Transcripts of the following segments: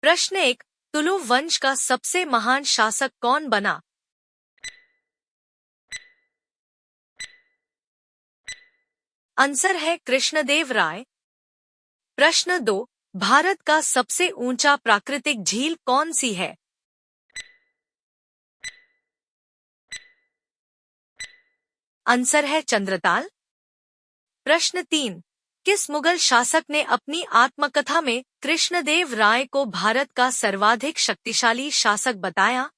प्रश्न 1। तुलु वंश का सबसे महान शासक कौन बना? आंसर है कृष्णदेव राय। प्रश्न 2। भारत का सबसे ऊंचा प्राकृतिक झील कौन सी है? आंसर है चंद्रताल। प्रश्न 3। किस मुगल शासक ने अपनी आत्मकथा में कृष्णदेव राय को भारत का सर्वाधिक शक्तिशाली शासक बताया?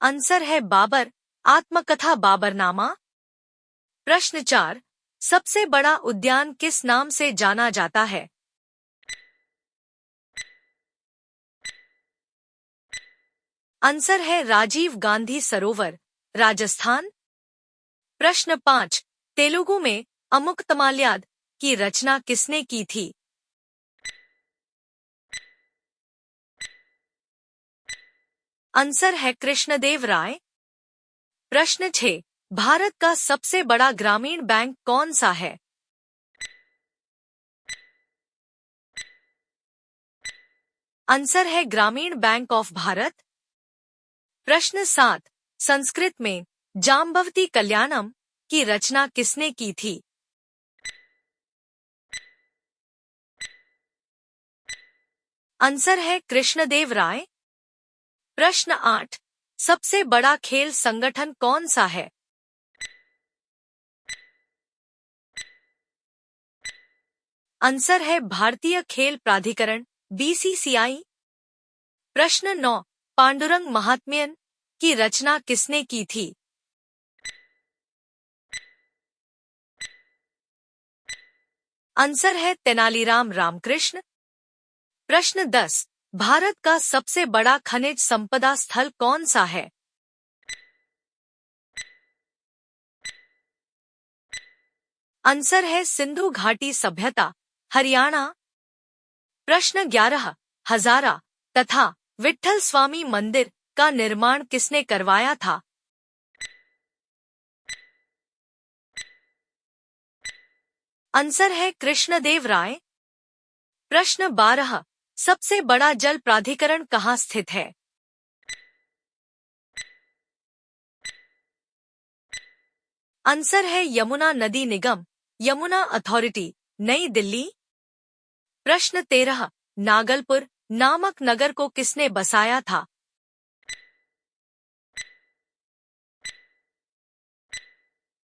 आंसर है बाबर। आत्मकथा बाबरनामा। प्रश्न 4। सबसे बड़ा उद्यान किस नाम से जाना जाता है? आंसर है राजीव गांधी सरोवर, राजस्थान। प्रश्न 5। तेलुगु में अमुक्तमाल्याद की रचना किसने की थी? आंसर है कृष्णदेव राय। प्रश्न 6। भारत का सबसे बड़ा ग्रामीण बैंक कौन सा है? आंसर है ग्रामीण बैंक ऑफ भारत। प्रश्न 7। संस्कृत में जाम्बवती कल्याणम की रचना किसने की थी? आंसर है कृष्णदेव राय। प्रश्न 8। सबसे बड़ा खेल संगठन कौन सा है? आंसर है भारतीय खेल प्राधिकरण, बीसीसीआई। प्रश्न 9। पांडुरंग महात्म्यन की रचना किसने की थी? आंसर है तेनालीराम रामकृष्ण। प्रश्न 10। भारत का सबसे बड़ा खनिज संपदा स्थल कौन सा है? आंसर है सिंधु घाटी सभ्यता, हरियाणा। प्रश्न 11। हजारा तथा विट्ठल स्वामी मंदिर का निर्माण किसने करवाया था? आंसर है कृष्णदेव राय। प्रश्न 12। सबसे बड़ा जल प्राधिकरण कहाँ स्थित है? आंसर है यमुना नदी निगम, यमुना अथॉरिटी, नई दिल्ली। प्रश्न 13। नागलपुर नामक नगर को किसने बसाया था?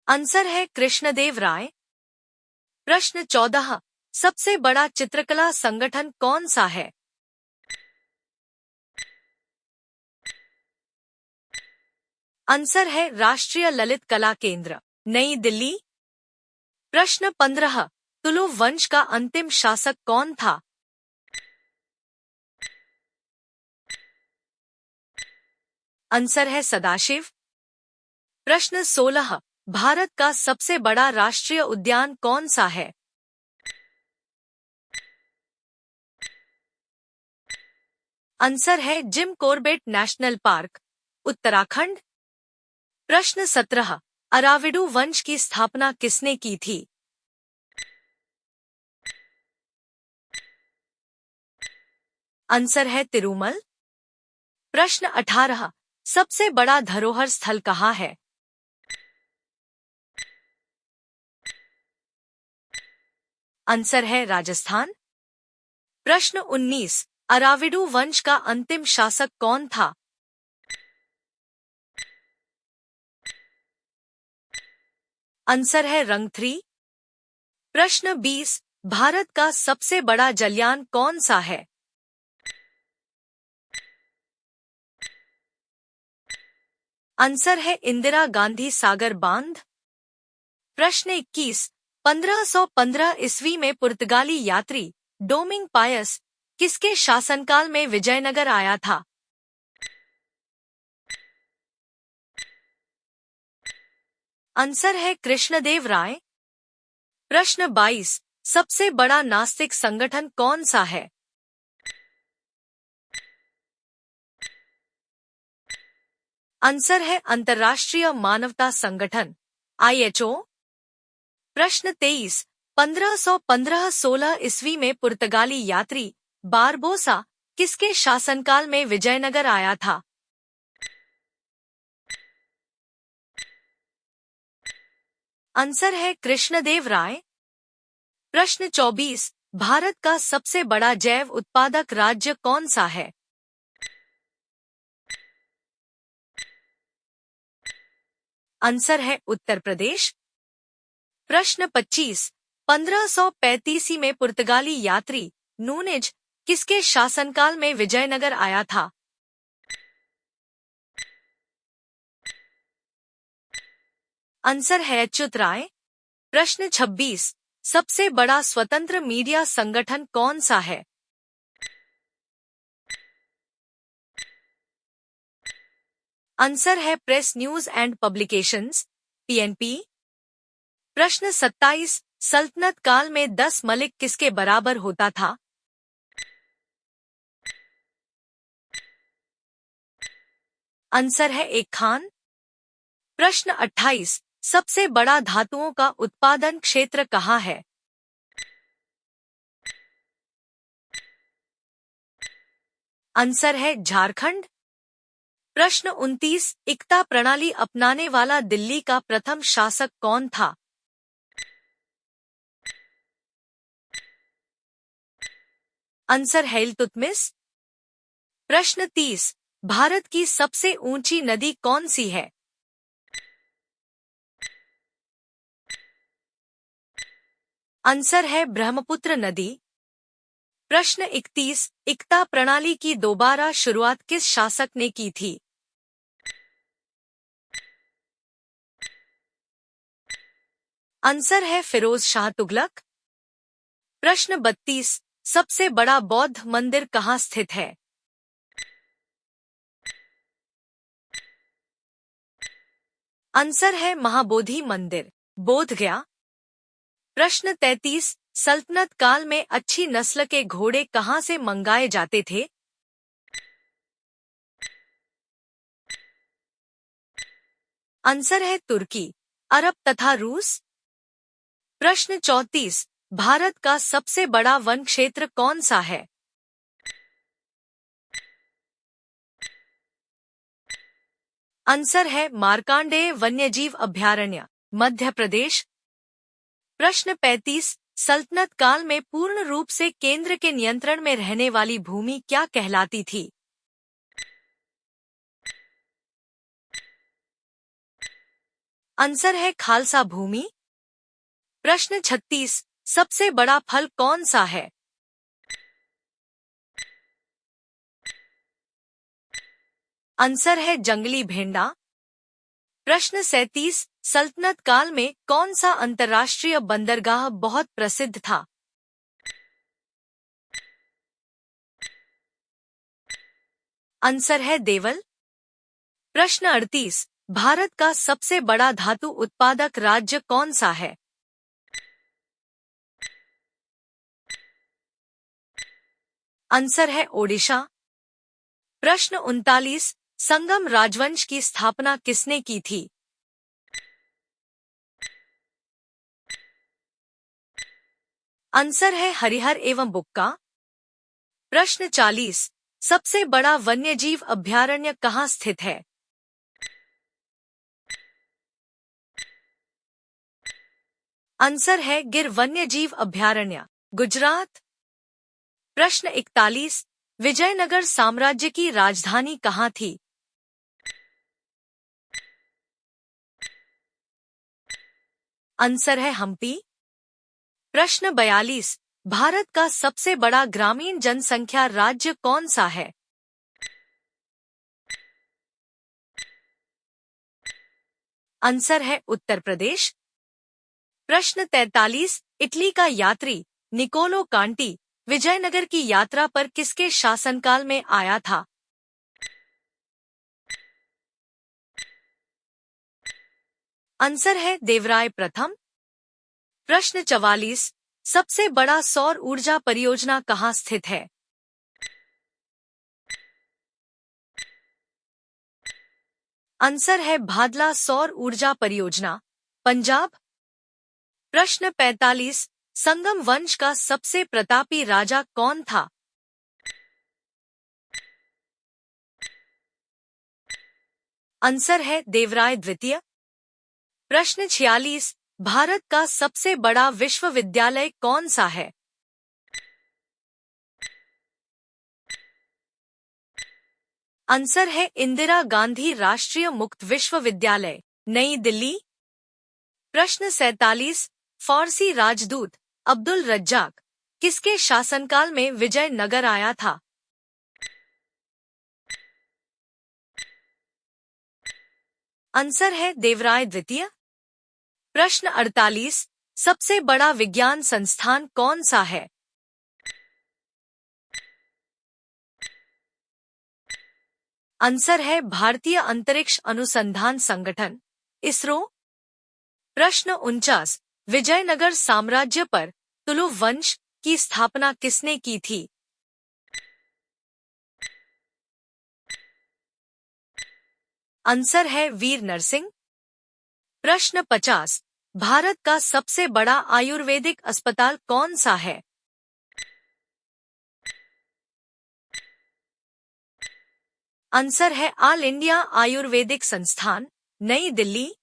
आंसर है कृष्णदेव राय। प्रश्न 14। सबसे बड़ा चित्रकला संगठन कौन सा है? आंसर है राष्ट्रीय ललित कला केंद्र, नई दिल्ली। प्रश्न 15। तुलु वंश का अंतिम शासक कौन था? आंसर है सदाशिव। प्रश्न 16। भारत का सबसे बड़ा राष्ट्रीय उद्यान कौन सा है? आंसर है Jim Corbett national park, Uttarakhand. प्रश्न 17। अराविडू वंश की स्थापना किसने की थी? आंसर है तिरुमल। प्रश्न 18। सबसे बड़ा धरोहर स्थल कहाँ है? आंसर है राजस्थान। प्रश्न 19। अराविडू वंश का अंतिम शासक कौन था? आंसर है रंगथ्री। प्रश्न 20। भारत का सबसे बड़ा जलयान कौन सा है? आंसर है इंदिरा गांधी सागर बांध। प्रश्न 21। 1515 ईस्वी में पुर्तगाली यात्री डोमिंग पायस किसके शासनकाल में विजयनगर आया था? आंसर है कृष्णदेव राय। प्रश्न 22। सबसे बड़ा नास्तिक संगठन कौन सा है? आंसर है अंतर्राष्ट्रीय मानवता संगठन, आईएचओ। प्रश्न 23। 1515-16 ईस्वी में पुर्तगाली यात्री बारबोसा किसके शासनकाल में विजयनगर आया था? आंसर है कृष्णदेव राय। प्रश्न 24, भारत का सबसे बड़ा जैव उत्पादक राज्य कौन सा है? आंसर है उत्तर प्रदेश। प्रश्न 25, 1535 में पुर्तगाली यात्री नूनेज किसके शासनकाल में विजयनगर आया था? आंसर है अच्युत राय। प्रश्न 26, सबसे बड़ा स्वतंत्र मीडिया संगठन कौन सा है? आंसर है press news and publications PNP. प्रश्न 27, सल्तनत काल में 10 मलिक किसके बराबर होता था? आंसर है एक खान। प्रश्न 28, सबसे बड़ा धातुओं का उत्पादन क्षेत्र कहाँ है? आंसर है झारखंड। प्रश्न 29, इक्ता प्रणाली अपनाने वाला दिल्ली का प्रथम शासक कौन था? आंसर है इल्तुतमिश। प्रश्न 30, भारत की सबसे ऊंची नदी कौन सी है? आंसर है ब्रह्मपुत्र नदी। प्रश्न 31, इक्ता प्रणाली की दोबारा शुरुआत किस शासक ने की थी? आंसर है फिरोज शाह तुगलक। प्रश्न 32, सबसे बड़ा बौद्ध मंदिर कहाँ स्थित है? आंसर है महाबोधि मंदिर, बोधगया। प्रश्न 33, सल्तनत काल में अच्छी नस्ल के घोड़े कहाँ से मंगाए जाते थे? आंसर है तुर्की, अरब तथा रूस। प्रश्न 34, भारत का सबसे बड़ा वन क्षेत्र कौन सा है? आंसर है मार्कांडेय वन्यजीव अभयारण्य, मध्य प्रदेश। प्रश्न 35, सल्तनत काल में पूर्ण रूप से केंद्र के नियंत्रण में रहने वाली भूमि क्या कहलाती थी? आंसर है खालसा भूमि। प्रश्न 36, सबसे बड़ा फल कौन सा है? आंसर है जंगली भेंडा। प्रश्न 37, सल्तनत काल में कौन सा अंतर्राष्ट्रीय बंदरगाह बहुत प्रसिद्ध था? आंसर है देवल। प्रश्न 38, भारत का सबसे बड़ा धातु उत्पादक राज्य कौन सा है? आंसर है ओडिशा। प्रश्न 39, संगम राजवंश की स्थापना किसने की थी? आंसर है हरिहर एवं बुक्का। प्रश्न 40, सबसे बड़ा वन्यजीव अभयारण्य कहाँ स्थित है? आंसर है गिर वन्यजीव अभयारण्य, गुजरात। प्रश्न 41, विजयनगर साम्राज्य की राजधानी कहाँ थी? आंसर है हम्पी। प्रश्न 42, भारत का सबसे बड़ा ग्रामीण जनसंख्या राज्य कौन सा है? आंसर है उत्तर प्रदेश। प्रश्न 43, इटली का यात्री निकोलो कांटी विजयनगर की यात्रा पर किसके शासनकाल में आया था? आंसर है देवराय प्रथम। प्रश्न 44, सबसे बड़ा सौर ऊर्जा परियोजना कहाँ स्थित है? आंसर है भादला सौर ऊर्जा परियोजना, पंजाब। प्रश्न 45, संगम वंश का सबसे प्रतापी राजा कौन था? आंसर है देवराय द्वितीय। प्रश्न 46, भारत का सबसे बड़ा विश्वविद्यालय कौन सा है? आंसर है इंदिरा गांधी राष्ट्रीय मुक्त विश्वविद्यालय, नई दिल्ली। प्रश्न 47, फारसी राजदूत अब्दुल रज्जाक किसके शासनकाल में विजयनगर आया था? आंसर है देवराय द्वितीय। प्रश्न 48, सबसे बड़ा विज्ञान संस्थान कौन सा है? आंसर है भारतीय अंतरिक्ष अनुसंधान संगठन, इसरो। प्रश्न 49, विजयनगर साम्राज्य पर तुलु वंश की स्थापना किसने की थी? आंसर है वीर नरसिंह। प्रश्न 50, भारत का सबसे बड़ा आयुर्वेदिक अस्पताल कौन सा है? आंसर है ऑल इंडिया आयुर्वेदिक संस्थान, नई दिल्ली।